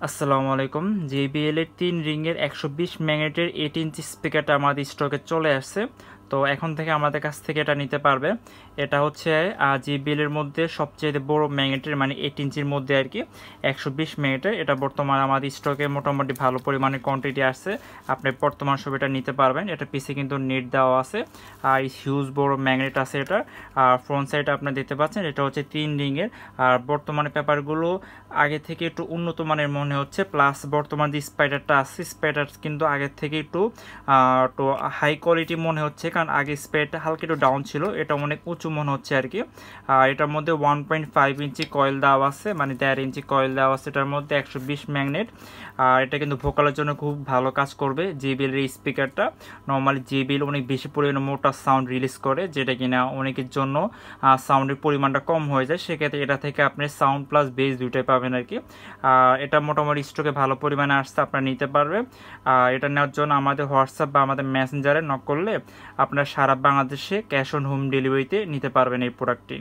আসসালামু আলাইকুম। JBL এর 3 রিংয়ের 120 ম্যাগনেটের 8 ইঞ্চি স্পিকারটা আমাদের স্টকে চলে আসছে। তো এখন থেকে আমাদের কাছ থেকে এটা নিতে পারবে। এটা হচ্ছে JBL এর মধ্যে সবচেয়ে বড় ম্যাগনেটের, মানে 8 ইঞ্চির মধ্যে আর কি 120 ম্যাগনেটের। এটা বর্তমানে আমাদের স্টকে মোটামুটি ভালো পরিমাণে কোয়ান্টিটি আসছে। আপনি বর্তমান সব এটা নিতে পারবেন। এটা পিছে কিন্তু নেট দেওয়া আছে আর হিউজ বড় ম্যাগনেট আছে এটা। আর ফ্রন্ট সাইড আপনারা দেখতে পাচ্ছেন, এটা হচ্ছে 3 রিংয়ের। আর বর্তমানে পেপারগুলো আগে থেকে একটু উন্নত মানের মনে হচ্ছে, প্লাস বর্তমান যে স্পাইডারটা আছে স্পাইডার কিন্তু আগের থেকে একটু হাই কোয়ালিটি মনে হচ্ছে, কারণ আগে স্পাইডারটা হালকা একটু ডাউন ছিল, এটা অনেক উঁচু মনে হচ্ছে আর কি। আর এটার মধ্যে 1.5 ইঞ্চি কয়েল দেওয়া আছে, মানে 1.5 ইঞ্চি কয়েল দেওয়া আছে এটার মধ্যে, 120 ম্যাগনেট। আর এটা কিন্তু ভোকালের জন্য খুব ভালো কাজ করবে। JBL এর স্পিকারটা নর্মালি JBL অনেক বেশি পরিমাণে মোটা সাউন্ড রিলিজ করে, যেটা কিনা অনেকের জন্য সাউন্ডের পরিমাণটা কম হয়ে যায়। সেক্ষেত্রে এটা থেকে আপনি সাউন্ড প্লাস বেস দুইটাই পাবেন আর কি। এটা মোটামুটি স্টকে ভালো পরিমাণে আসছে, আপনারা নিতে পারবে। এটা নেওয়ার জন্য আমাদের হোয়াটসঅ্যাপ বা আমাদের মেসেঞ্জারে নক করলে আপনারা সারা বাংলাদেশে ক্যাশ অন হোম ডেলিভারিতে নিতে পারবেন এই প্রোডাক্টটি।